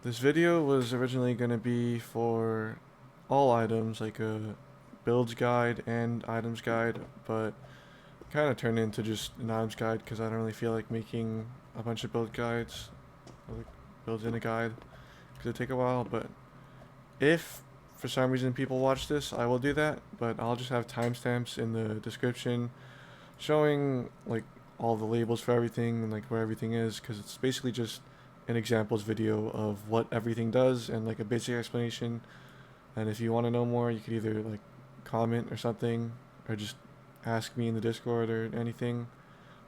This video was originally going to be for all items, like a builds guide and items guide, but kind of turned into just an items guide because I don't really feel like making a bunch of build guides, or like builds in a guide, because it take a while. But if for some reason people watch this, I will do that, but I'll just have timestamps in the description showing like all the labels for everything and like where everything is, because it's basically just an examples video of what everything does and like a basic explanation. And if you want to know more, you could either like comment or something, or just ask me in the Discord or anything.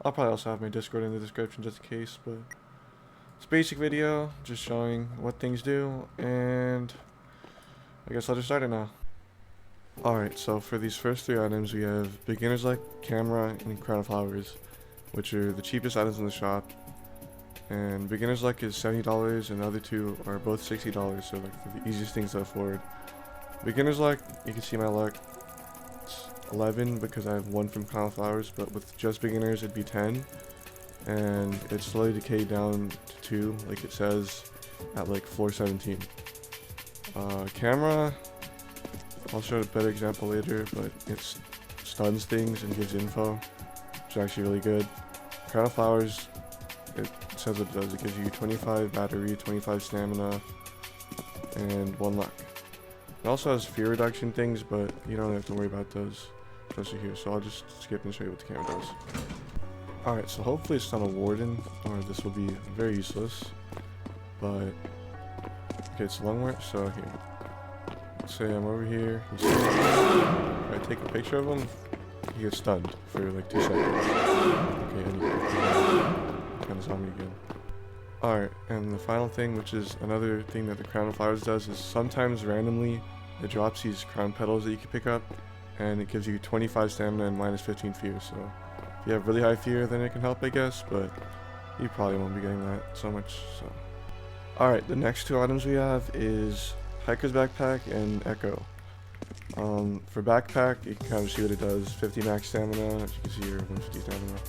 I'll probably also have my Discord in the description just in case, but it's a basic video just showing what things do, and I guess I'll just start it now. Alright, so for these first three items we have beginner's luck, camera, and crown of flowers, which are the cheapest items in the shop. And beginner's luck is $70 and the other two are both $60, so like they're the easiest things to afford. Beginner's luck, you can see my luck, it's 11 because I have one from crown of flowers, but with just beginners it'd be 10. And it's slowly decayed down to 2, like it says, at like floor 17. Camera, I'll show a better example later, but it stuns things and gives info, which is actually really good. Crown of flowers, it says what it does. It gives you 25 battery, 25 stamina, and 1 luck. It also has fear reduction things, but you don't have to worry about those, especially here. So I'll just skip and show you what the camera does. Alright, so hopefully it's not a warden, or this will be very useless. But okay, it's lungwort, so here. Let's say I'm over here. You see, if I take a picture of him, he gets stunned for like 2 seconds. Okay, and he kind of saw me again. Alright, and the final thing, which is another thing that the crown of flowers does, is sometimes randomly it drops these crown petals that you can pick up, and it gives you 25 stamina and minus 15 fear. So if you have really high fear, then it can help, I guess, but you probably won't be getting that so much. So alright, the next two items we have is hiker's backpack and echo. For backpack, you can kind of see what it does. 50 max stamina, as you can see here, 150 stamina.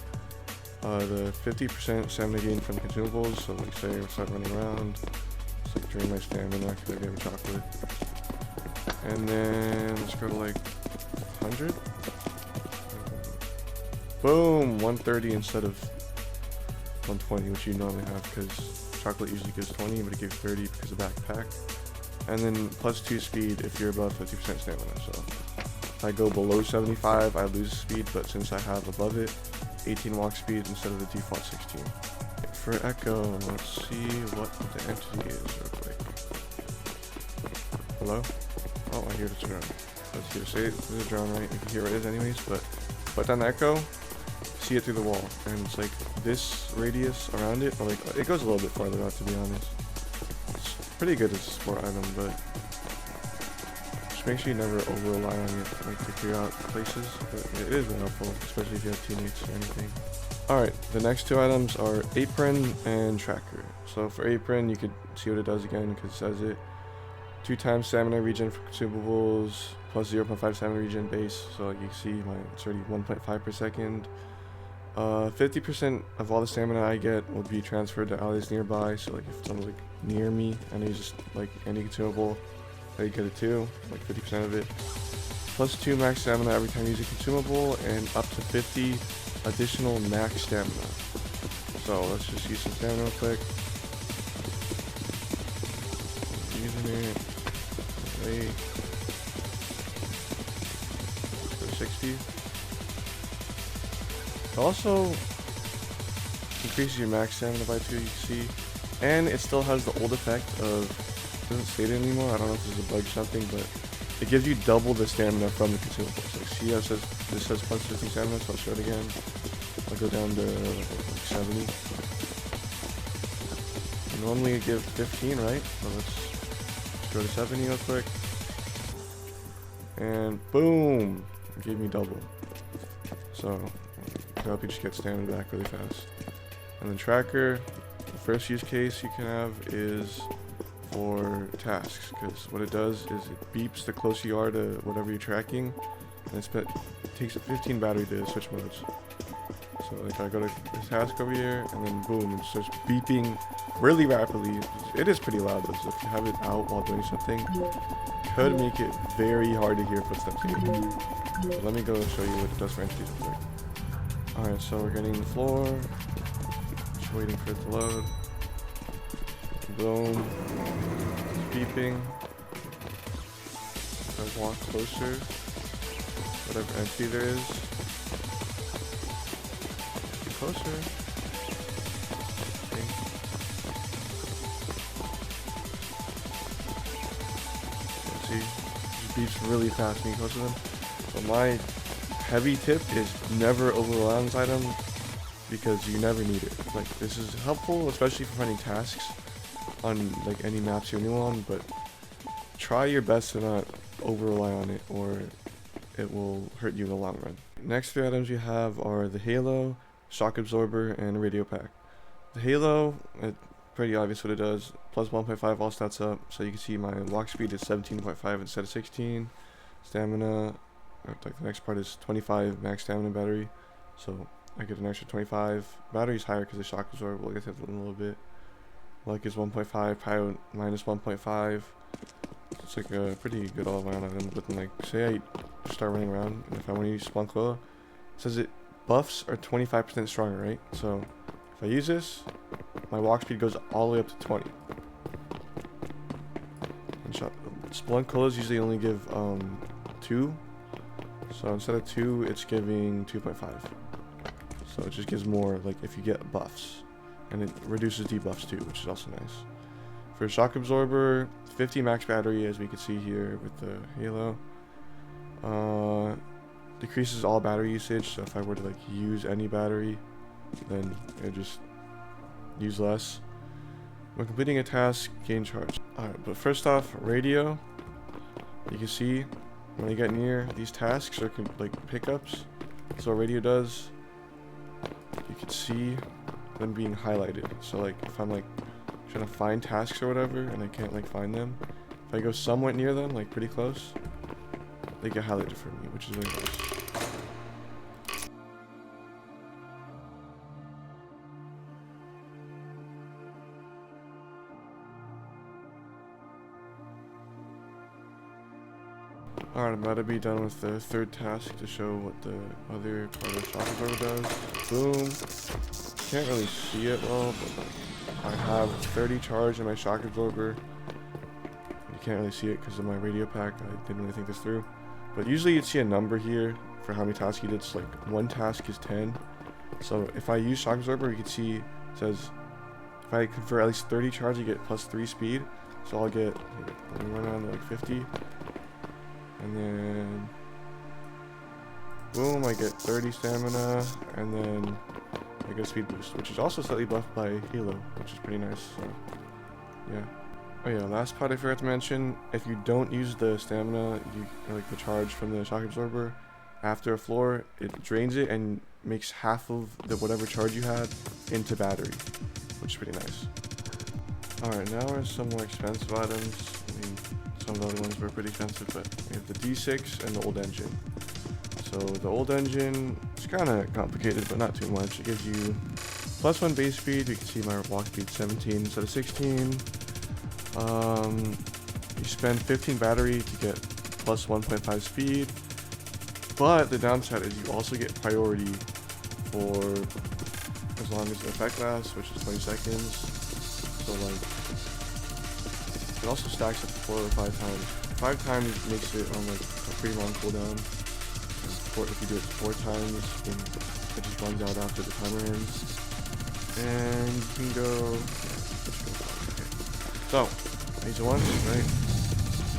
The 50% stamina gain from the consumables, so like say I start running around, it's like drain my stamina because I gave a chocolate. And then let's go to like 100. Boom! 130 instead of 120, which you normally have, because chocolate usually gives 20, but it gives 30 because of backpack. And then plus 2 speed if you're above 50% stamina. So if I go below 75, I lose speed, but since I have above it, 18 walk speed instead of the default 16. For echo, let's see what the entity is real quick. Hello? Oh, I hear the drone. Let's hear say it. There's a drone, right? You can hear what it is anyways, but put down the echo, see it through the wall, and it's like this radius around it, or like it goes a little bit farther out, to be honest. It's pretty good as a sport item, but just make sure you never over rely on it, like to clear out places, but it is very helpful, especially if you have teammates or anything. Alright, the next two items are apron and tracker. So for apron, you could see what it does again, because it says it. 2 times stamina regen for consumables, plus 0.5 stamina regen base, so like you can see it's already 1.5 per second. 50% of all the stamina I get will be transferred to allies nearby, so like if someone's like near me and they just like any consumable, they get it too, like 50% of it. Plus 2 max stamina every time you use a consumable, and up to 50 additional max stamina. So let's just use some stamina real quick. Using it. Wait. Let's go 60. It also increases your max stamina by 2, you can see. And it still has the old effect of, it doesn't state it anymore, I don't know if this is a bug or something, but it gives you double the stamina from the consumables. Like see how it says, this says plus 50 stamina, so I'll show it again. I'll go down to like 70. Normally you give 15, right? So let's go to 70 real quick. And boom! It gave me double. So it'll help you just get stamina back really fast. And then tracker, the first use case you can have is for tasks, because what it does is it beeps the closer you are to whatever you're tracking, and it takes 15 battery to switch modes. So like I go to this task over here, and then boom, it starts beeping really rapidly. It is pretty loud though, so if you have it out while doing something, could make it very hard to hear footsteps again. So let me go show you what it does for entities real quick. Alright, so we're getting the floor. Just waiting for it to load. Boom. It's beeping. If I walk closer, whatever entity there is. Get closer. Okay. See, it beeps really fast when you close to them. So my heavy tip is never overrely on this item because you never need it. Like, this is helpful, especially for finding tasks on like any maps you're new on, but try your best to not over rely on it or it will hurt you in the long run. Next three items we have are the halo, shock absorber, and radio pack. The halo, it's pretty obvious what it does. Plus 1.5 all stats up, so you can see my walk speed is 17.5 instead of 16. Stamina, like the next part is 25 max stamina battery, so I get an extra 25. Battery's higher because of shock absorber. We'll get to that in a little bit. Luck is 1.5, pyro minus 1.5. It's like a pretty good all-around item. But then, like, say I just start running around, and if I want to use Spelunking, it says it buffs are 25% stronger, right? So if I use this, my walk speed goes all the way up to 20. And Spelunking usually only give 2. So instead of 2, it's giving 2.5. So it just gives more, like, if you get buffs. And it reduces debuffs too, which is also nice. For shock absorber, 50 max battery, as we can see here with the halo. Decreases all battery usage, so if I were to like use any battery, then it just use less. When completing a task, gain charge. Alright, but first off, radio. You can see when I get near these tasks or like pickups, so what radio does, you can see them being highlighted. So like if I'm like trying to find tasks or whatever and I can't like find them, if I go somewhat near them, like pretty close, they get highlighted for me, which is really nice. Alright, I'm about to be done with the third task to show what the other part of the shock absorber does. Boom. Can't really see it well, but like, I have 30 charge in my shock absorber. You can't really see it because of my radio pack. I didn't really think this through. But usually you'd see a number here for how many tasks you did. It's like one task is 10. So if I use shock absorber, you can see it says if I convert at least 30 charge, you get plus 3 speed. So I'll get, let me run around to like 50. And then boom, I get 30 stamina, and then I get a speed boost, which is also slightly buffed by halo, which is pretty nice. So yeah. Oh yeah, last part I forgot to mention, if you don't use the stamina, like the charge from the shock absorber after a floor, it drains it and makes half of the whatever charge you had into battery, which is pretty nice. Alright, now are some more expensive items. I mean, some of the other ones were pretty expensive, but we have the D6 and the old engine. So the old engine is kind of complicated, but not too much. It gives you plus 1 base speed. You can see my walk speed 17 instead of 16. You spend 15 battery to get plus 1.5 speed, but the downside is you also get priority for as long as the effect lasts, which is 20 seconds. So like, it also stacks up to 4 or 5 times. 5 times makes it on like a pretty long cooldown. If you do it 4 times, then it just runs out after the timer ends. And you can go. Okay. So I use it once, right?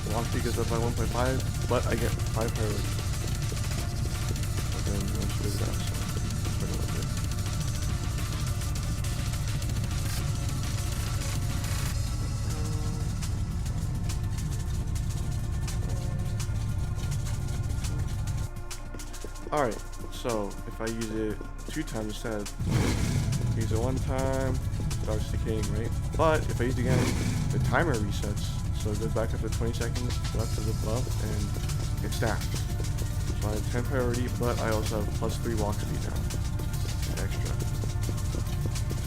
The walk speed goes up by 1.5, but I get 5 priority. And then once you do that, so it's pretty much it. Alright, so if I use it 2 times instead, use it 1 time, it starts decaying, right? But if I use it again, the timer resets, so it goes back up to 20 seconds left of the buff, and it stacks. So I have 10 priority, but I also have plus 3 walk speed now. extra.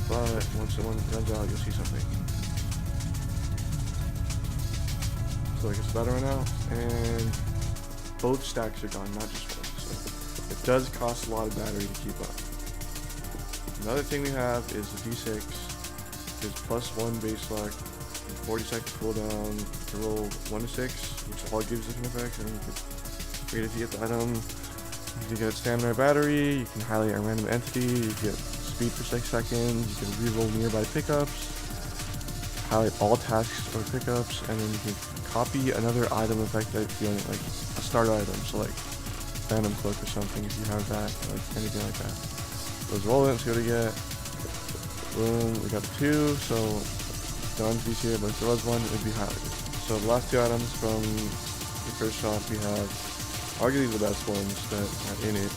But once someone runs out, you'll see something. So like it's about to run out, and both stacks are gone, not just one. So it does cost a lot of battery to keep up. Another thing we have is the D6. Is +1 base luck, 40-second cooldown to roll 1 to 6, which all gives different effects. And you can wait if you get the item. You can get stamina or battery. You can highlight a random entity. You get speed for 6 seconds. You can reroll nearby pickups. Highlight all tasks or pickups, and then you can copy another item effect that you like a starter item. So like phantom cloak or something if you have that, like anything like that. Let's roll it and see what we get. Boom, we got 2, so the entities here, but if there was one, it would be highlighted. So the last 2 items from the first shop we have, arguably the best ones that are in it,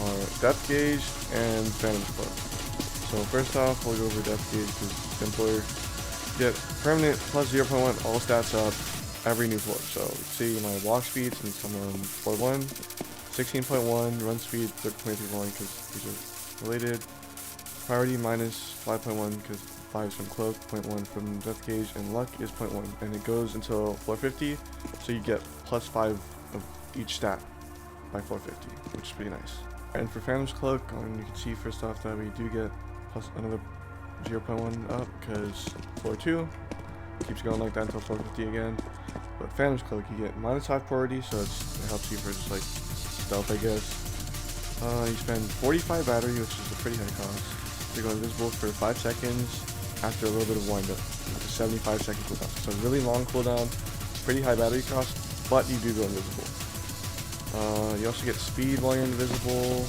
are depth gauge and phantom cloak. So first off, we'll go over depth gauge because it's simpler. Get permanent plus 0.1 all stats up every new floor. So see my walk speed since I'm on floor 1, 16.1, run speed 13.31 because these are related. Priority minus 5.1 because 5 is from cloak, 0.1 from depth gauge, and luck is 0.1, and it goes until floor 50, so you get +5 of each stat by floor 50, which is pretty nice. And for Phantom's Cloak, you can see first off that we do get plus another 0.1 up because floor 2 keeps going like that until floor 50 again. But Phantom's Cloak, you get -5 priority, so it helps you for just like stealth, I guess. You spend 45 battery, which is a pretty high cost. You're going invisible for 5 seconds after a little bit of windup. It's a 75-second cooldown. So a really long cooldown, pretty high battery cost, but you do go invisible. You also get speed while you're invisible,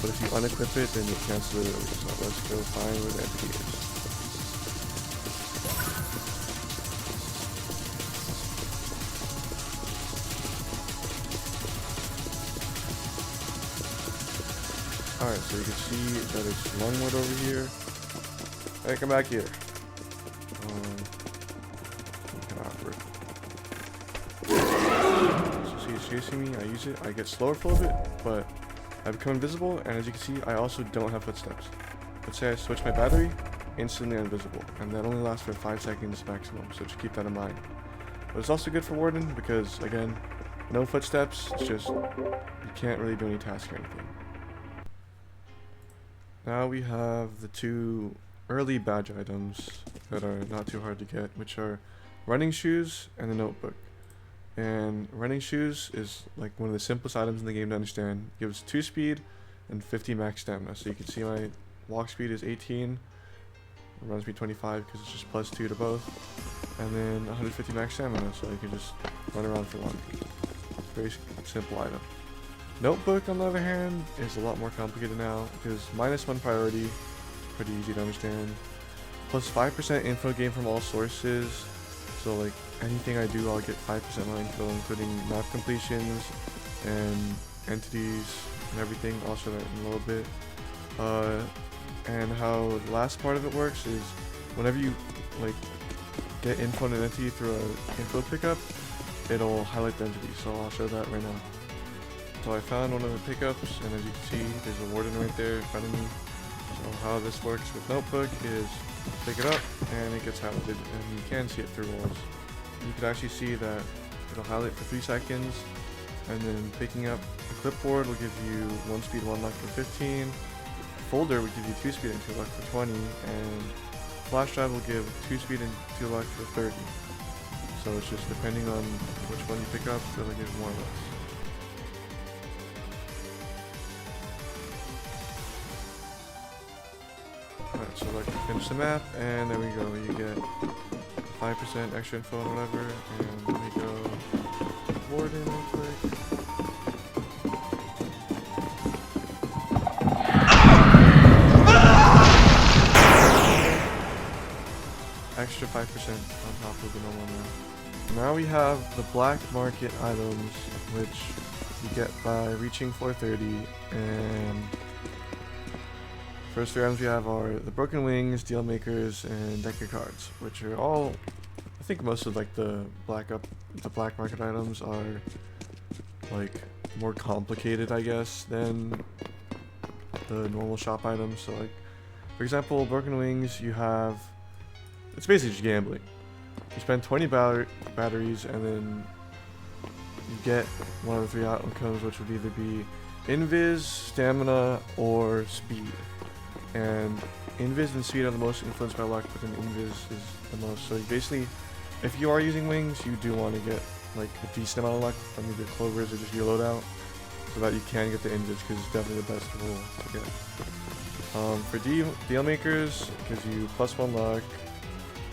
but if you unequip it, then you cancel it early. So let's go find where the entity is. Alright, so you can see that it's lungwood over here. Hey, come back here. Kind of awkward. So see, it's chasing me. I use it. I get slower for a little bit, but I become invisible. And as you can see, I also don't have footsteps. Let's say I switch my battery, instantly invisible, and that only lasts for 5 seconds maximum. So just keep that in mind. But it's also good for Warden because, again, no footsteps. It's just you can't really do any tasks or anything. Now we have the 2 early badge items that are not too hard to get, which are running shoes and the notebook. And running shoes is like one of the simplest items in the game to understand. It gives 2 speed and 50 max stamina. So you can see my walk speed is 18, run speed 25 because it's just +2 to both, and then 150 max stamina, so you can just run around for long. Very simple item. Notebook, on the other hand, is a lot more complicated now because -1 priority, pretty easy to understand, plus 5% info gain from all sources. So like anything I do, I'll get 5% more info, including map completions and entities and everything. I'll show that in a little bit. And how the last part of it works is whenever you like get info on an entity through an info pickup, it'll highlight the entity. So I'll show that right now. So I found one of the pickups, and as you can see, there's a warden right there in front of me. So how this works with notebook is pick it up and it gets highlighted, and you can see it through walls. You can actually see that it'll highlight for 3 seconds, and then picking up a clipboard will give you 1 speed, 1 luck for 15. Folder will give you 2 speed and 2 luck for 20, and flash drive will give 2 speed and 2 luck for 30. So it's just depending on which one you pick up, it'll give more or less. Alright, so like finish the map, and there we go. You get 5% extra info and whatever, and let me go warden real quick. Extra 5% on top of the normal map. Now we have the black market items, which you get by reaching floor 30, and first 3 items we have are the broken wings, dealmakers, and decker cards, which are all, I think most of like the black market items are like more complicated, I guess, than the normal shop items. So like, for example, broken wings, you have, it's basically just gambling. You spend 20 batteries and then you get one of the 3 outcomes, which would either be invis, stamina, or speed. And invis and speed are the most influenced by luck, but then invis is the most. So you basically, if you are using wings, you do want to get like a decent amount of luck from either clovers or just your loadout, so that you can get the invis, because it's definitely the best roll to get. For dealmakers, it gives you +1 luck,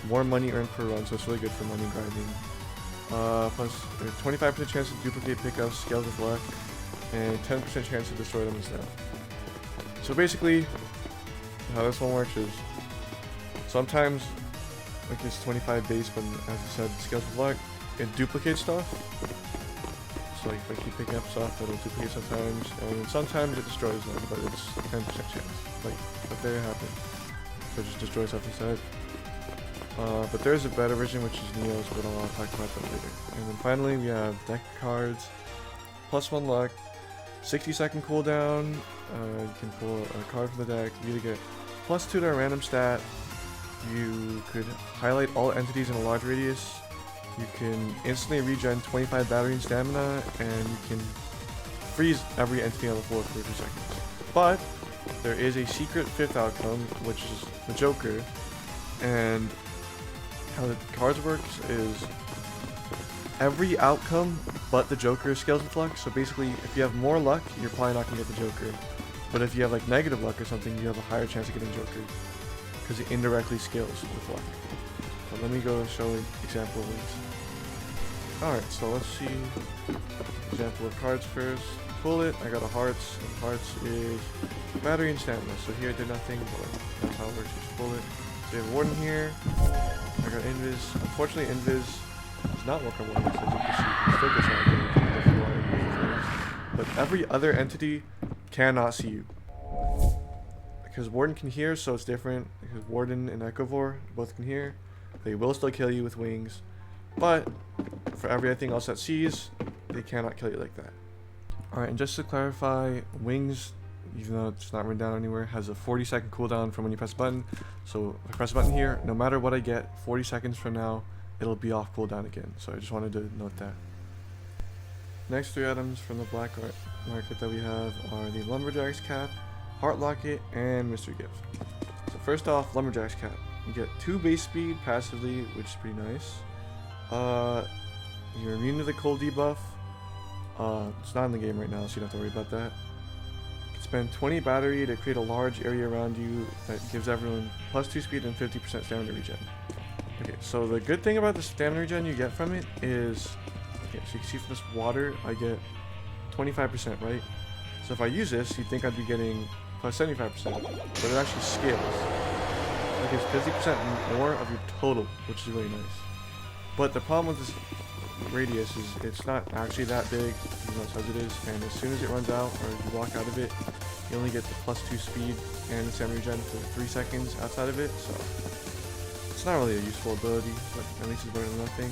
more money earned per run, so it's really good for money grinding. Plus 25% chance to duplicate pickups, scales with luck, and 10% chance to destroy them instead. So basically, how this one works is, sometimes, like this 25 base, but as I said, scales with luck, it duplicates stuff. So like if I keep picking up stuff, it'll duplicate sometimes, and sometimes it destroys them, but it's 10% chance. Like, but there it happened. So it just destroys stuff instead. But there's a better version, which is Neo's, but I'll talk about that later. And then finally, we have deck cards, +1 luck, 60-second cooldown. You can pull a card from the deck. You either get +2 to a random stat. You could highlight all entities in a large radius. You can instantly regen 25 battery and stamina, and you can freeze every entity on the floor for 30 seconds. But there is a secret 5th outcome, which is the Joker. And how the cards works is every outcome but the Joker scales with luck. So basically, if you have more luck, you're probably not gonna get the Joker. But if you have like negative luck or something, you have a higher chance of getting Joker, because it indirectly scales with luck. So let me go show an example of these. Alright, so let's see example of cards first. Pull it, I got a hearts, and hearts is battery and stamina. So here I did nothing, but that's how it works, just pull it. So you have warden here, I got invis. Unfortunately invis does not work on warden, as you can see, you can still get shot if you are, but every other entity cannot see you. Because warden can hear, so it's different, because warden and echovore both can hear. They will still kill you with wings, but for everything else that sees, they cannot kill you like that. Alright, and just to clarify, wings, even though it's not written down anywhere, has a 40-second cooldown from when you press a button. So if I press a button here, no matter what I get, 40 seconds from now, it'll be off cooldown again. So I just wanted to note that. Next 3 items from the black market that we have are the lumberjack's cap, heart locket, and mystery gift. So first off, lumberjack's cap. You get 2 base speed passively, which is pretty nice. You're immune to the cold debuff. It's not in the game right now, so you don't have to worry about that. You can spend 20 battery to create a large area around you that gives everyone +2 speed and 50% stamina regen. Okay, so the good thing about the stamina regen you get from it is, okay, so you can see from this water, I get 25%, right? So if I use this, you'd think I'd be getting +75%, but it actually scales. It gives 50% more of your total, which is really nice. But the problem with this radius is it's not actually that big, even though it says it is, and as soon as it runs out, or you walk out of it, you only get the +2 speed and the stamina regen for 3 seconds outside of it, so it's not really a useful ability, but at least it's better than nothing.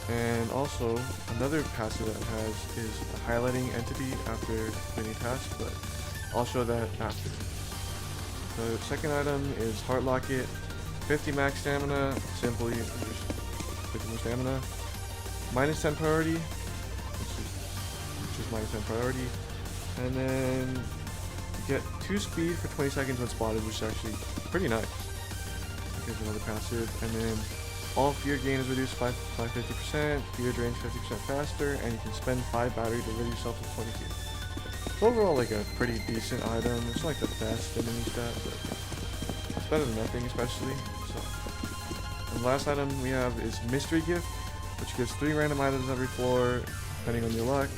And also, another passive that it has is a highlighting entity after completing a task, but I'll show that after. The second item is heart locket, 50 max stamina, simply just 50 more stamina, -10 priority, which is -10 priority, and then you get 2 speed for 20 seconds when spotted, which is actually pretty nice. Here's another passive, and then all fear gain is reduced by 50%, fear drains 50% faster, and you can spend 5 battery to rid yourself of 20 fear. So overall, like a pretty decent item. It's not like the best enemy stat, but it's better than nothing, especially. So, and the last item we have is mystery gift, which gives 3 random items every floor, depending on your luck,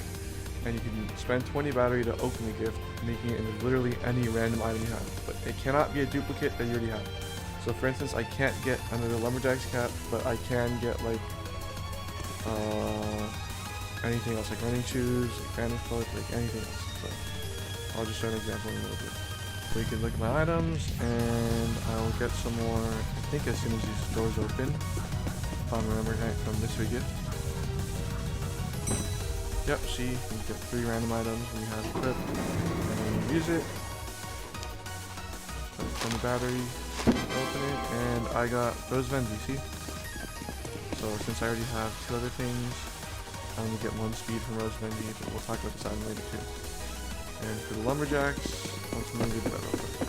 and you can spend 20 battery to open the gift, making it into literally any random item you have. But it cannot be a duplicate that you already have. So for instance, I can't get another lumberjack's cap, but I can get like anything else, like running shoes, like phantom cloak, like anything else. So I'll just show an example in a little bit. So you can look at my items, and I'll get some more, I think as soon as these doors open, if I'm remembering right from mystery gift. Yep, see, you get 3 random items when you have equipped, and then you use it, from the battery, open it, and I got those vents, you see? So since I already have 2 other things, I only get 1 speed from Rose Vendy, but we'll talk about this item later too. And for the lumberjacks, let's undo that real quick.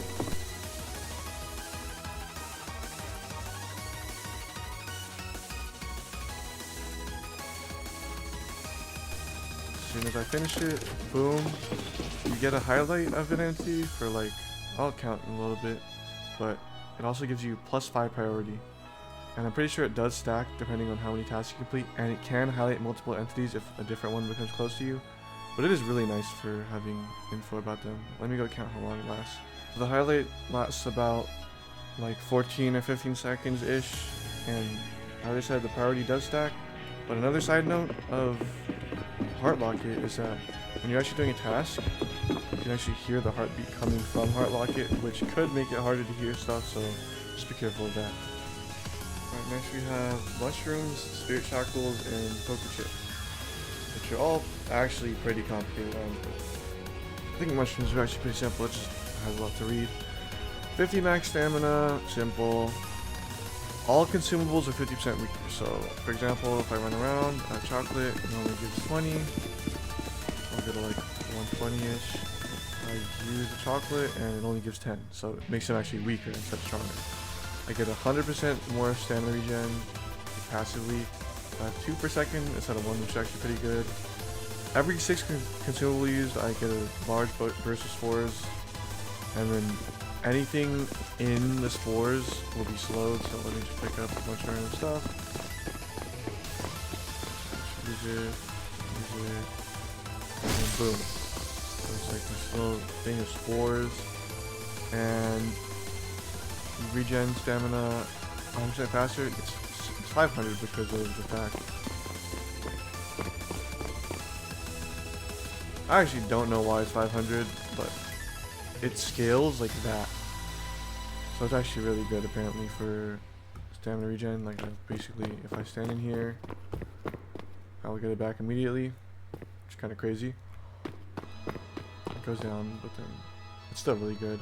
As soon as I finish it, boom, you get a highlight of an entity for like, I'll count in a little bit, but it also gives you +5 priority. And I'm pretty sure it does stack depending on how many tasks you complete, and it can highlight multiple entities if a different one becomes close to you. But it is really nice for having info about them. Let me go count how long it lasts. The highlight lasts about like 14 or 15 seconds-ish, and I already said the priority does stack. But another side note of Heart Locket is that when you're actually doing a task, you can actually hear the heartbeat coming from Heart Locket, which could make it harder to hear stuff, so just be careful of that. Alright, next we have mushrooms, spirit shackles, and poker chip, which are all actually pretty complicated. I think mushrooms are actually pretty simple, it just has a lot to read. 50 max stamina, simple. All consumables are 50% weaker, so for example, if I run around, chocolate, it only gives 20. I'll go to like 120-ish. I use the chocolate and it only gives 10, so it makes them actually weaker instead of stronger. I get 100% more stamina regen passively. I have 2 per second instead of 1, which is actually pretty good. Every 6 consumable used, I get a large burst of spores, and then anything in the spores will be slowed, so let me just pick up a bunch of random stuff. Use it, and then boom. So it's like this little thing of spores, and regen stamina 100% faster. It's 500 because of the fact. I actually don't know why it's 500, but it scales like that. So it's actually really good apparently for stamina regen. Like basically if I stand in here, I'll get it back immediately, which is kind of crazy. It goes down, but then it's still really good.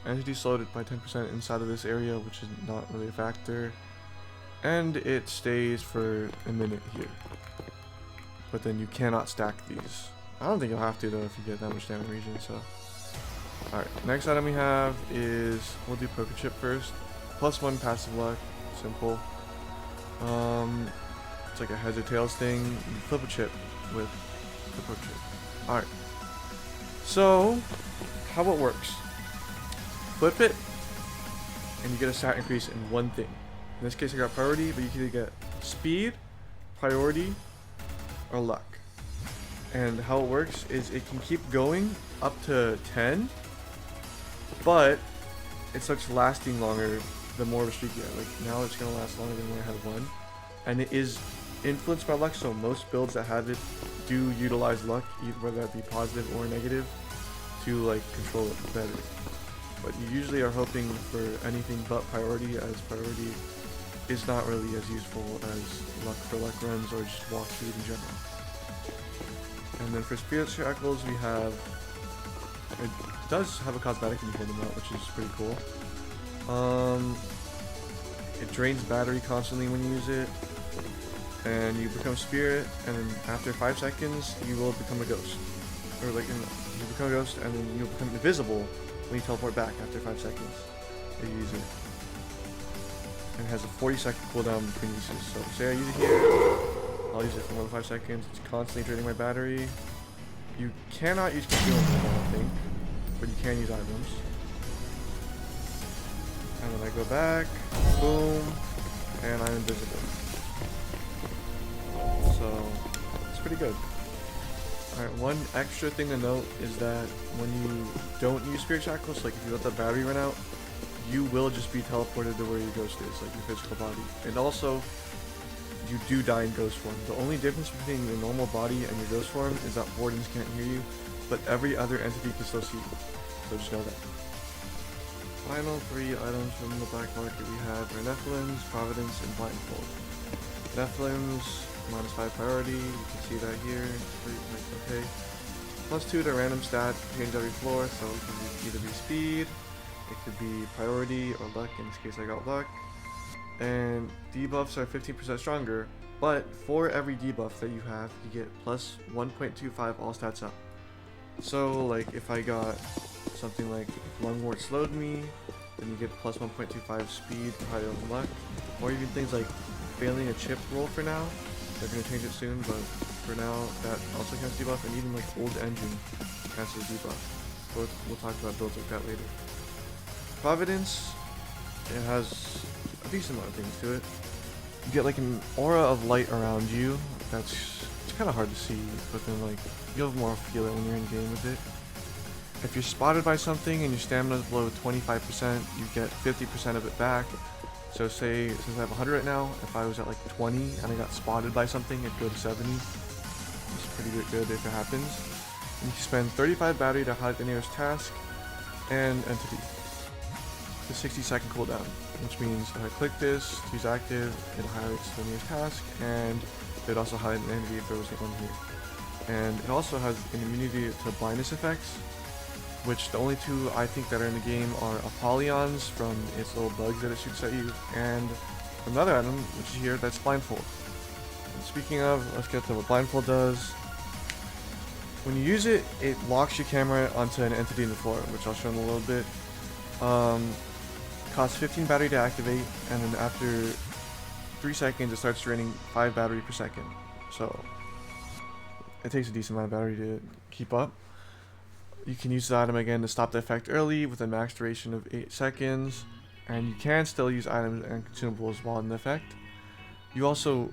Entity slowed it by 10% inside of this area, which is not really a factor. And it stays for a minute here. But then you cannot stack these. I don't think you'll have to though if you get that much stamina regen, so. Alright, next item we have is, we'll do poker chip first. +1 passive luck, simple. It's like a heads or tails thing. You flip a chip with the poker chip. Alright. So, how it works. Flip it, and you get a stat increase in one thing. In this case I got priority, but you can either get speed, priority, or luck. And how it works is it can keep going up to 10, but it starts lasting longer the more of a streak you have. Like now it's going to last longer than when I had 1. And it is influenced by luck, so most builds that have it do utilize luck, either whether that be positive or negative, to like control it better. But you usually are hoping for anything but priority, as priority is not really as useful as luck for luck runs or just walk speed in general. And then for spirit shackles we have, it does have a cosmetic when you pull them out, which is pretty cool. It drains battery constantly when you use it, and you become spirit, and then after 5 seconds you will become a ghost. Or like, you become a ghost and then you'll become invisible when you teleport back after 5 seconds if you use it. And it has a 40-second cooldown between uses. So say I use it here, I'll use it for more than 5 seconds. It's constantly draining my battery. You cannot use concealment, I don't think, but you can use items. And then I go back, boom, and I'm invisible. So it's pretty good. Alright, one extra thing to note is that when you don't use spirit shackles, like if you let the battery run out, you will just be teleported to where your ghost is, like your physical body. And also, you do die in ghost form. The only difference between your normal body and your ghost form is that wardens can't hear you, but every other entity can still see you. So just know that. Final 3 items from the black market we have are nephelems, providence, and blindfold. Nephelems, -5 priority, you can see that here, it's pretty okay. +2 to random stat, change every floor, so it can either be speed, it could be priority, or luck. In this case I got luck. And debuffs are 15% stronger, but for every debuff that you have, you get plus 1.25 all stats up. So like if I got something like Lungwort slowed me, then you get plus 1.25 speed, higher on luck, or even things like failing a chip roll for now. They're going to change it soon, but for now that also counts debuff, and even like old engine counts as debuff. We'll talk about builds like that later. Providence, it has a decent amount of things to it. You get like an aura of light around you. It's kind of hard to see, but then like you'll more feel it when you're in game with it. If you're spotted by something and your stamina is below 25%, you get 50% of it back. So say, since I have 100 right now, if I was at like 20 and I got spotted by something, it'd go to 70. It's pretty good if it happens. And you spend 35 battery to highlight the nearest task and entity. It's a 60-second cooldown, which means if I click this to use active, it highlights the nearest task, and it also highlight an entity if there was one here. And it also has an immunity to blindness effects, which the only two I think that are in the game are Apollyons from its little bugs that it shoots at you, and another item, which is here, that's blindfold. And speaking of, let's get to what blindfold does. When you use it, it locks your camera onto an entity in the floor, which I'll show in a little bit. Costs 15 battery to activate, and then after 3 seconds it starts draining 5 battery per second. So it takes a decent amount of battery to keep up. You can use the item again to stop the effect early with a max duration of 8 seconds, and you can still use items and consumables while in the effect. You also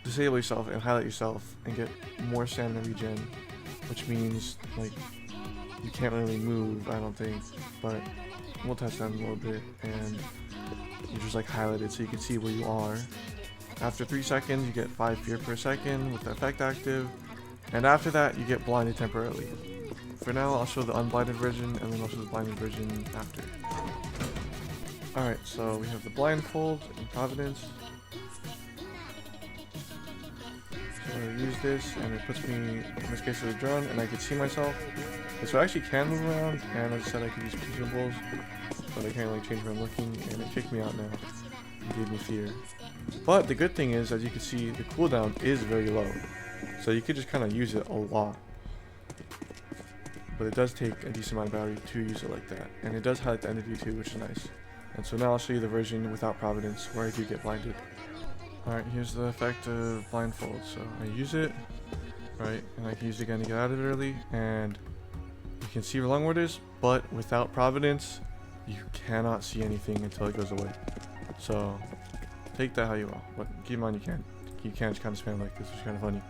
disable yourself and highlight yourself and get more stamina regen, which means like you can't really move, I don't think, but we'll test that in a little bit. And you just like highlight it so you can see where you are. After 3 seconds you get 5 fear per second with the effect active, and after that you get blinded temporarily. For now, I'll show the unblinded version, and then I'll show the blinded version after. Alright, so we have the blindfold in Providence. So I use this, and it puts me, in this case, as a drone, and I can see myself. So I actually can move around, and as I said, I can use consumables, but I can't like change where I'm looking, and it kicked me out now. It gave me fear. But the good thing is, as you can see, the cooldown is very low. So you could just kind of use it a lot. But it does take a decent amount of battery to use it like that, and it does highlight the entity too, which is nice. And so now I'll show you the version without Providence, where I do get blinded. Alright, here's the effect of blindfold. So I use it, right, and I can use it again to get out of it early, and you can see where Lungwort is, but without Providence, you cannot see anything until it goes away. So take that how you will, but keep in mind you can't just kind of spam like this, which is kind of funny.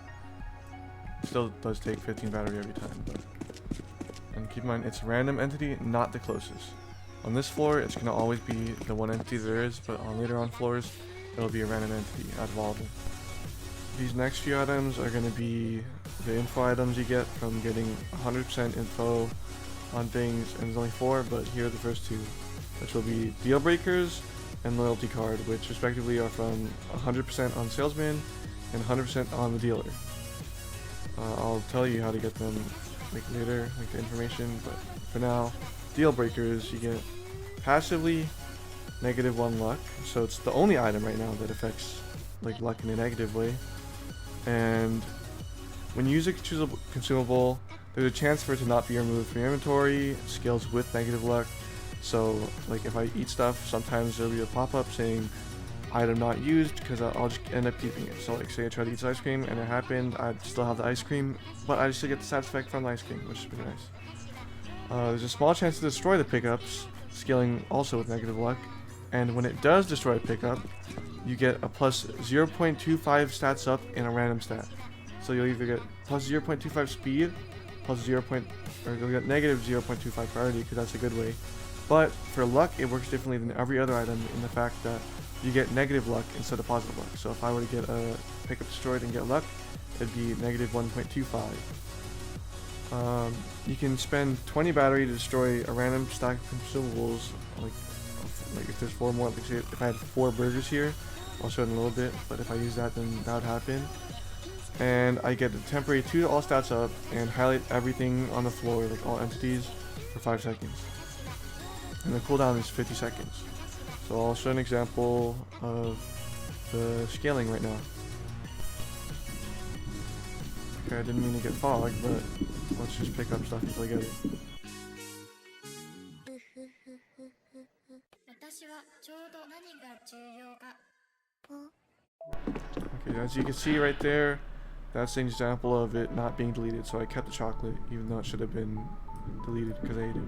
It still does take 15 battery every time, but. And keep in mind, it's a random entity, not the closest. On this floor, it's going to always be the one entity there is, but on later on floors, it'll be a random entity out of all of them. These next few items are going to be the info items you get from getting 100% info on things, and there's only 4, but here are the first 2, which will be dealbreakers and loyalty card, which respectively are from 100% on salesman and 100% on the dealer. I'll tell you how to get them like later, like the information, but for now, dealbreakers, you get passively -1 luck, so it's the only item right now that affects like luck in a negative way. And when you use a consumable, there's a chance for it to not be removed from your inventory, skills with negative luck. So like if I eat stuff, sometimes there'll be a pop-up saying item not used, because I'll just end up keeping it. So like say I tried to eat some ice cream and it happened, I'd still have the ice cream, but I still get the side effect from the ice cream, which is pretty nice. There's a small chance to destroy the pickups, scaling also with negative luck, and when it does destroy a pickup, you get a plus 0.25 stats up in a random stat. So you'll either get plus 0.25 speed, plus or you'll get negative 0.25 priority, because that's a good way. But for luck, it works differently than every other item in the fact that you get negative luck instead of positive luck. So if I were to get a pickup destroyed and get luck, it'd be negative 1.25. You can spend 20 battery to destroy a random stack of consumables, like if there's 4 more, like say if I had 4 burgers here, I'll show it in a little bit, but if I use that, then that would happen. And I get the temporary 2 all stats up and highlight everything on the floor, like all entities, for 5 seconds. And the cooldown is 50 seconds. So I'll show an example of the scaling right now. Okay, I didn't mean to get fog, but let's just pick up stuff until I get it. Okay, as you can see right there, that's an example of it not being deleted. So I kept the chocolate, even though it should have been deleted because I ate it.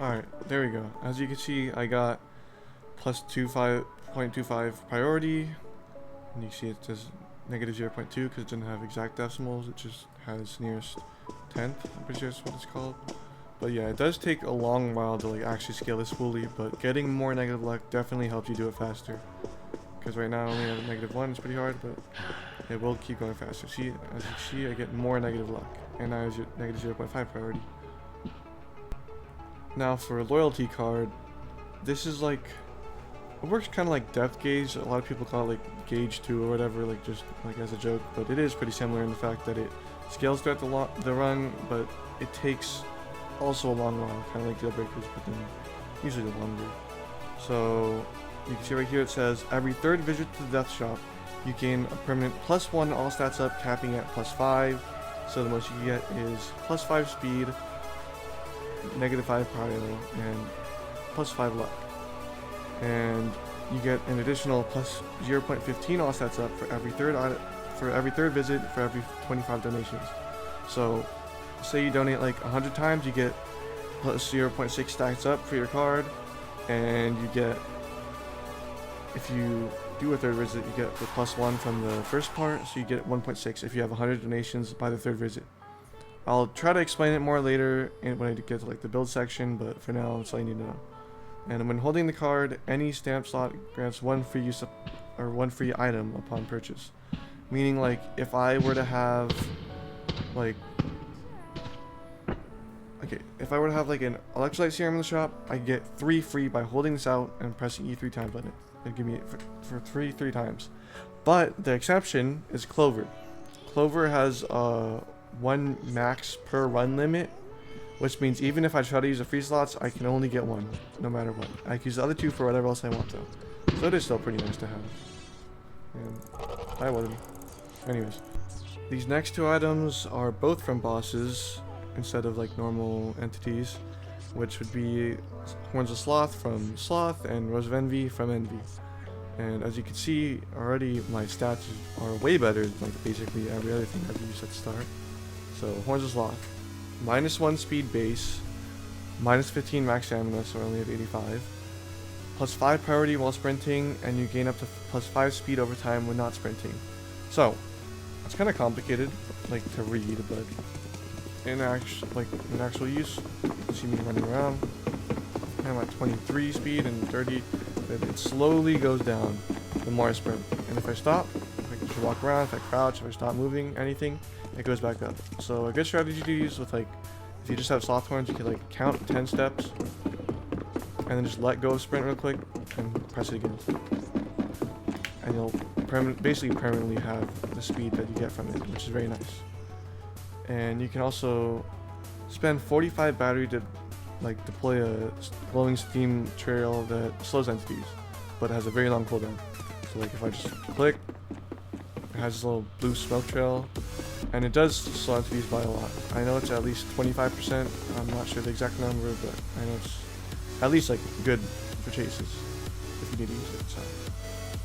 Alright, there we go. As you can see, I got plus 0.25 priority. And you see it says negative 0.2 because it didn't have exact decimals. It just has nearest 10th. I'm pretty sure that's what it's called. But yeah, it does take a long while to like actually scale this fully. But getting more negative luck definitely helps you do it faster. Because right now I only have a negative 1. It's pretty hard, but it will keep going faster. See, as you see, I get more negative luck. And now it's negative 0.5 priority. Now for a loyalty card, this is like, it works kind of like depth gauge. A lot of people call it like gauge 2 or whatever, like just like as a joke, but it is pretty similar in the fact that it scales throughout the run, but it takes also a long while, kind of like dealbreakers, but then usually longer. So you can see right here it says every 3rd visit to the death shop you gain a permanent +1 all stats up, capping at +5. So the most you get is +5 speed, negative 5 prio, and +5 luck. And you get an additional plus 0.15 all stats up for every third visit for every 25 donations. So say you donate like 100 times, you get plus 0.6 stacks up for your card, and you get, if you do a 3rd visit, you get the +1 from the first part, so you get 1.6 if you have 100 donations by the 3rd visit. I'll try to explain it more later when I get to like the build section, but for now that's all you need to know. And when holding the card, any stamp slot grants 1 free use or 1 free item upon purchase. Meaning like if I were to have like, okay, if I were to have like an electrolyte serum in the shop, I get 3 free by holding this out and pressing E 3 times on it. It'd give me it for 3 times. But the exception is Clover. Clover has 1 max per run limit, which means even if I try to use the free slots, I can only get 1, no matter what. I can use the other 2 for whatever else I want though. So it is still pretty nice to have. And I would. Anyways, these next 2 items are both from bosses instead of like normal entities, which would be Horns of Sloth from Sloth and Rose of Envy from Envy. And as you can see already, my stats are way better than like basically every other thing I've used at the start. So Horns of Sloth, -1 speed base, -15 max stamina, so I only have 85, +5 priority while sprinting, and you gain up to +5 speed over time when not sprinting. So it's kind of complicated like to read, but in actual use, you can see me running around. I'm at 23 speed and 30, but it slowly goes down the more I sprint. And if I stop, if I just walk around, if I crouch, if I stop moving anything, it goes back up. So a good strategy to use with like, if you just have sloth horns, you can like count 10 steps and then just let go of sprint real quick and press it again. And you'll basically permanently have the speed that you get from it, which is very nice. And you can also spend 45 battery to like deploy a glowing steam trail that slows entities, but it has a very long cooldown. So like if I just click, it has this little blue smoke trail, and it does slow entities by a lot. I know it's at least 25%, I'm not sure the exact number, but I know it's at least like good for chases if you need to use it. So.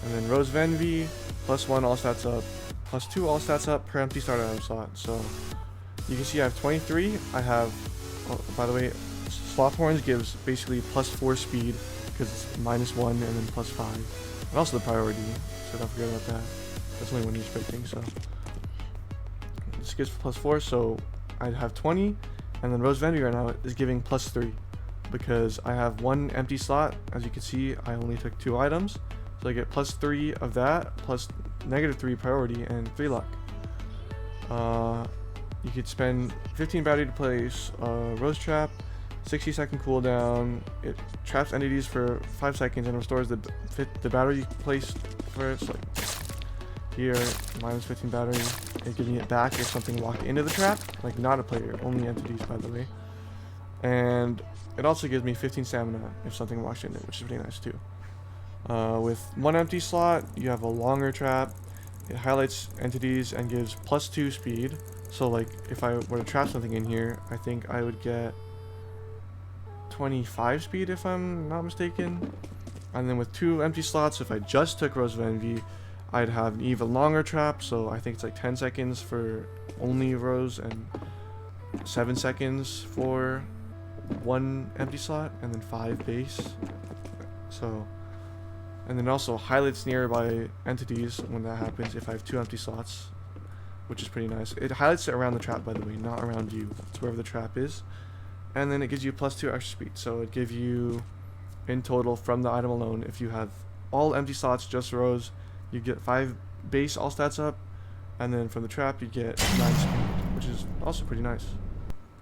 And then Rose of Envy, +1 all stats up, +2 all stats up per empty starter item slot. So you can see I have 23. I have, oh, by the way, Sloth Horns gives basically +4 speed because it's -1 and then +5. And also the priority, so don't forget about that. That's only when you're sprinting, so. This gives +4, so I have 20. And then Rose of Envy right now is giving +3 because I have 1 empty slot. As you can see, I only took 2 items. So I get +3 of that, plus -3 priority and 3 luck. you could spend 15 battery to place a rose trap, 60-second cooldown. It traps entities for 5 seconds and restores the battery you placed first. Like here, minus 15 battery. It's giving it back if something walked into the trap. Like not a player, only entities, by the way. And it also gives me 15 stamina if something walks in it, which is pretty nice too. With one empty slot, you have a longer trap. It highlights entities and gives +2 speed. So like if I were to trap something in here, I think I would get 25 speed if I'm not mistaken. And then with 2 empty slots, if I just took Rose of Envy, I'd have an even longer trap. So I think it's like 10 seconds for only Rose and 7 seconds for 1 empty slot, and then 5 base. So, and then also highlights nearby entities when that happens if I have 2 empty slots, which is pretty nice. It highlights it around the trap, by the way, not around you. It's wherever the trap is. And then it gives you +2 extra speed. So it gives you, in total, from the item alone, if you have all empty slots, just Rose, you get 5 base all stats up. And then from the trap, you get 9 speed, which is also pretty nice.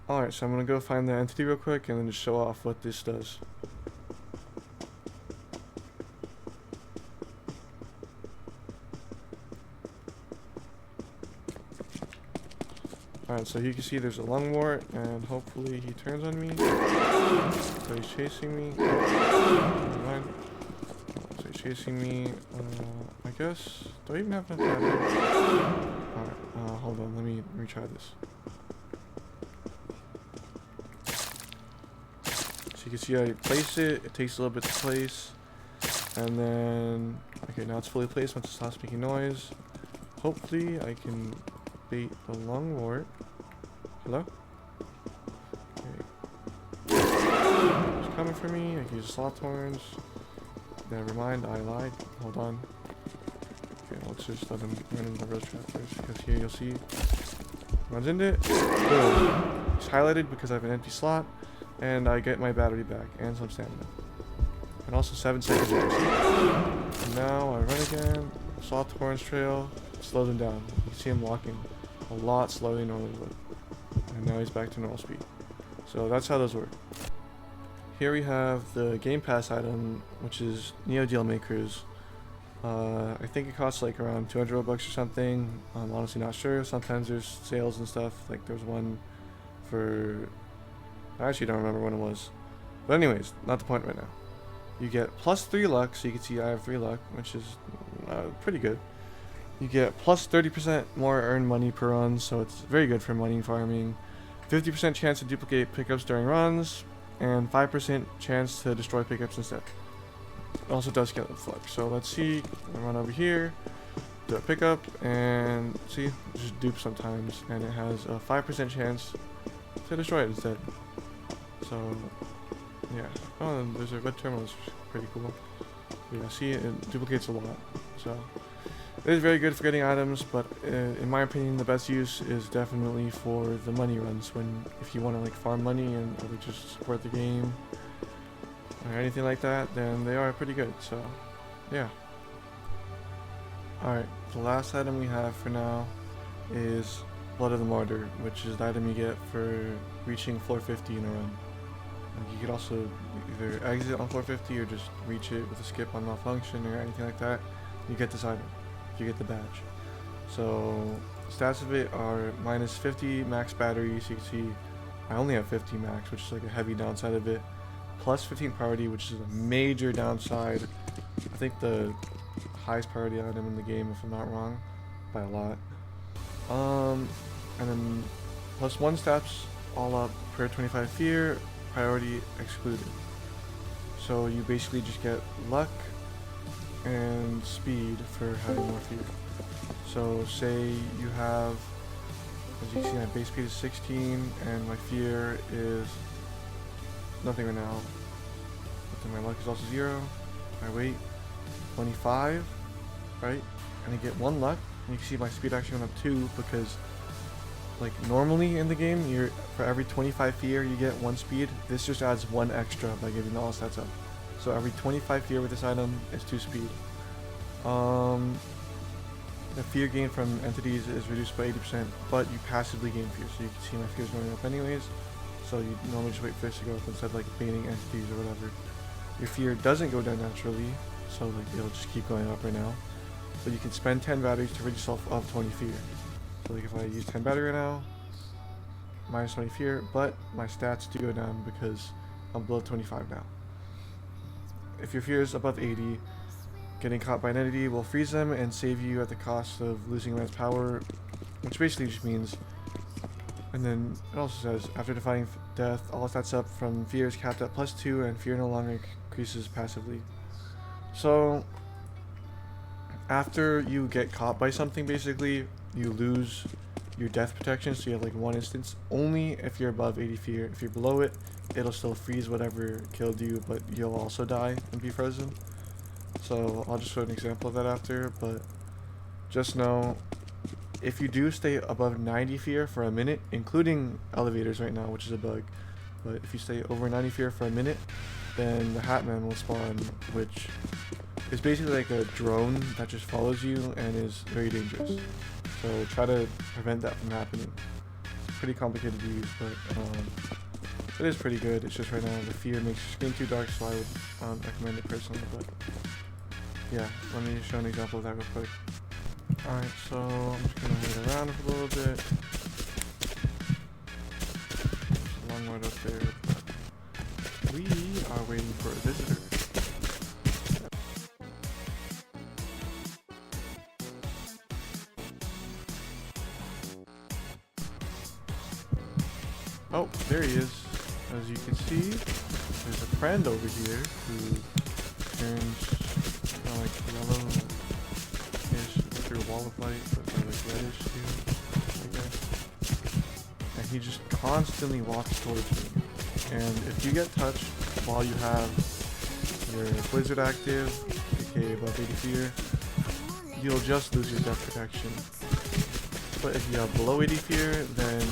Alright, so I'm going to go find the entity real quick and then just show off what this does. Alright, so you can see there's a lungwort, and hopefully he turns on me. So he's chasing me. Never mind. So he's chasing me. I guess. Do I even have enough battery? Alright, hold on, let me retry this. So you can see I place it, it takes a little bit to place. And then, okay, now it's fully placed once it stops making noise. Hopefully I can bait the lungwort. Hello? Okay. It's coming for me. I can use sloth horns. Never mind, I lied. Hold on. Okay, let's just let him run into the rose trap first, because here you'll see runs into it. Boom. It's highlighted because I have an empty slot, and I get my battery back and some stamina. And also 7 seconds. And now I run again. Sloth horns trail. Slows him down. You can see him walking a lot slower than normally would. And now he's back to normal speed. So that's how those work. Here we have the gamepass item, which is Neo Dealmakers. I think it costs like around 200 Robux or something. I'm honestly not sure. Sometimes there's sales and stuff. Like there's one for... I actually don't remember when it was. But anyways, not the point right now. You get +3 luck, so you can see I have 3 luck, which is pretty good. You get plus 30% more earned money per run, so it's very good for money farming. 50% chance to duplicate pickups during runs, and 5% chance to destroy pickups instead. It also does skeleton flux. So let's see, I run over here, do a pickup, and see, just dupe sometimes, and it has a 5% chance to destroy it instead. So, yeah. Oh, and there's a red terminal, it's pretty cool. But yeah, see, it duplicates a lot. So, it is very good for getting items, but in my opinion, the best use is definitely for the money runs. If you want to like farm money and really just support the game or anything like that, then they are pretty good. So, yeah. Alright, the last item we have for now is Blood of the Martyr, which is the item you get for reaching floor 50 in a run. You could also either exit on floor 50 or just reach it with a skip on malfunction or anything like that. You get this item. You get the badge. So stats of it are -50 max battery, so you can see I only have 50 max, which is like a heavy downside of it. Plus 15 priority, which is a major downside. I think the highest priority item in the game, if I'm not wrong, by a lot. And then plus 1 stats all up per 25 fear, priority excluded. So you basically just get luck and speed for having more fear. So say you have, as you can see, my base speed is 16 and my fear is nothing right now, but then my luck is also 0, my weight 25, right, and I get 1 luck, and you can see my speed actually went up 2 because like normally in the game for every 25 fear you get 1 speed. This just adds 1 extra by giving all stats up. So every 25 fear with this item is 2 speed. The fear gain from entities is reduced by 80%, but you passively gain fear. So you can see my fear is going up anyways. So you normally just wait for this to go up instead of like banning entities or whatever. Your fear doesn't go down naturally, so like it'll just keep going up right now. So you can spend 10 batteries to rid yourself of 20 fear. So like if I use 10 battery right now, minus 20 fear, but my stats do go down because I'm below 25 now. If your fear is above 80, getting caught by an entity will freeze them and save you at the cost of losing a man's power, which basically just means, and then it also says, after defying death, all stats up from fear is capped at +2 and fear no longer increases passively. So after you get caught by something, basically, you lose your death protection, so you have like one instance, only if you're above 80 fear. If you're below it, it'll still freeze whatever killed you, but you'll also die and be frozen. So I'll just show an example of that after, but just know if you do stay above 90 fear for a minute, including elevators right now, which is a bug, but if you stay over 90 fear for a minute, then the Hatman will spawn, which is basically like a drone that just follows you and is very dangerous. So try to prevent that from happening. It's pretty complicated to use, but it is pretty good. It's just right now the fear makes your screen too dark, so I would recommend it personally. But yeah, let me show an example of that real quick. Alright, so I'm just gonna wait around for a little bit. There's a long road up there, but we are waiting for a visitor. Oh, there he is. As you can see, there's a friend over here who turns kind of like yellow-ish through a wall of light, but like reddish too, I guess. And he just constantly walks towards me. And if you get touched while you have your blizzard active, aka above 80 fear, you'll just lose your death protection. But if you have below 80 fear, then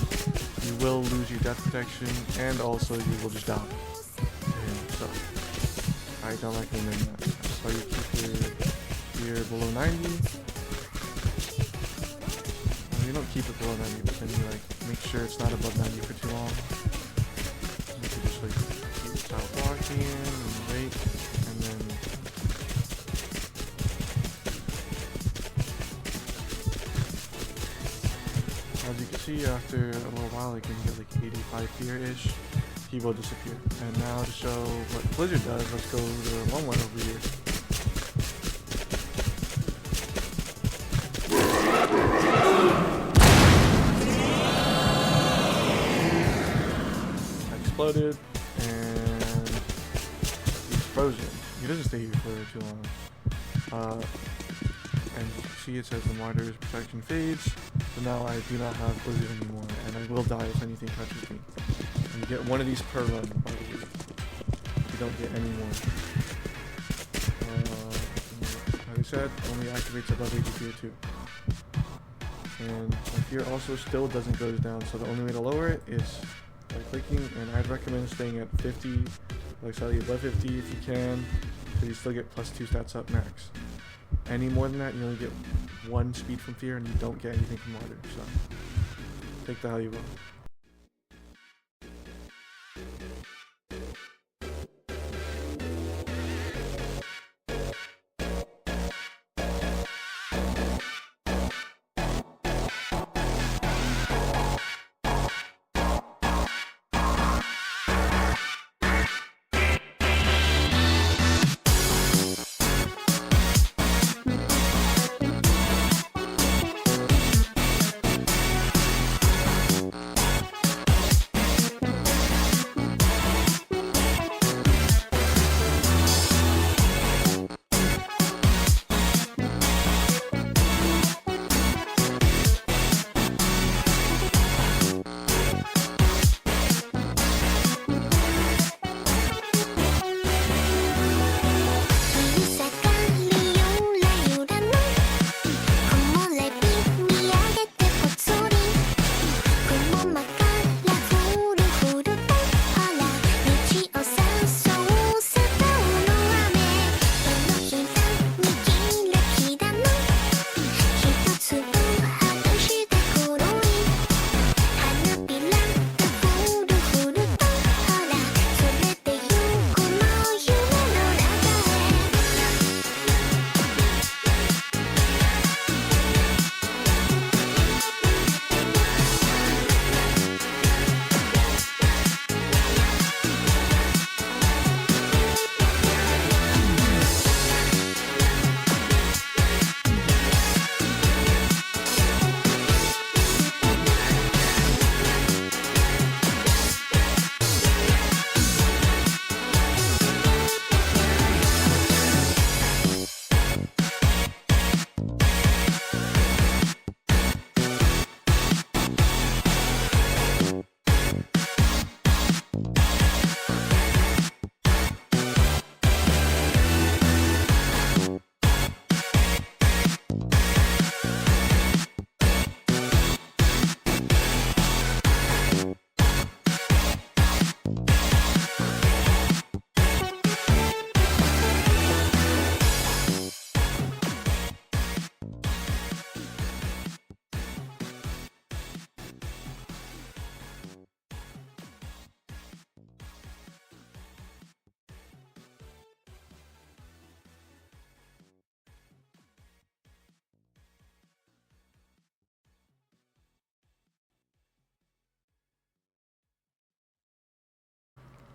you will lose your death protection, and also you will just die. And so, I don't recommend that. That's why you keep your below 90. Well, you don't keep it below 90, but then you like make sure it's not above 90 for too long. You can just like keep stop walking and wait, and then as you can see, after a little while, like when you get like 85 fear-ish, he will disappear. And now to show what Blizzard does, let's go to the long one over here. Exploded, and he's frozen. He doesn't stay here for too long. And you can see it says the martyr's protection fades. So now I do not have blizzard anymore, and I will die if anything touches me. And you get one of these per run, by the way. You don't get any more. Like I said, only activates above 80 fear too. And my fear also still doesn't go down, so the only way to lower it is by clicking, and I'd recommend staying at 50, like slightly above 50 if you can, because you still get +2 stats up max. Any more than that, you only get 1 speed from fear, and you don't get anything from martyr, so take that how you will.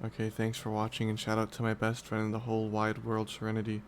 Okay, thanks for watching, and shout out to my best friend in the whole wide world, Serenity.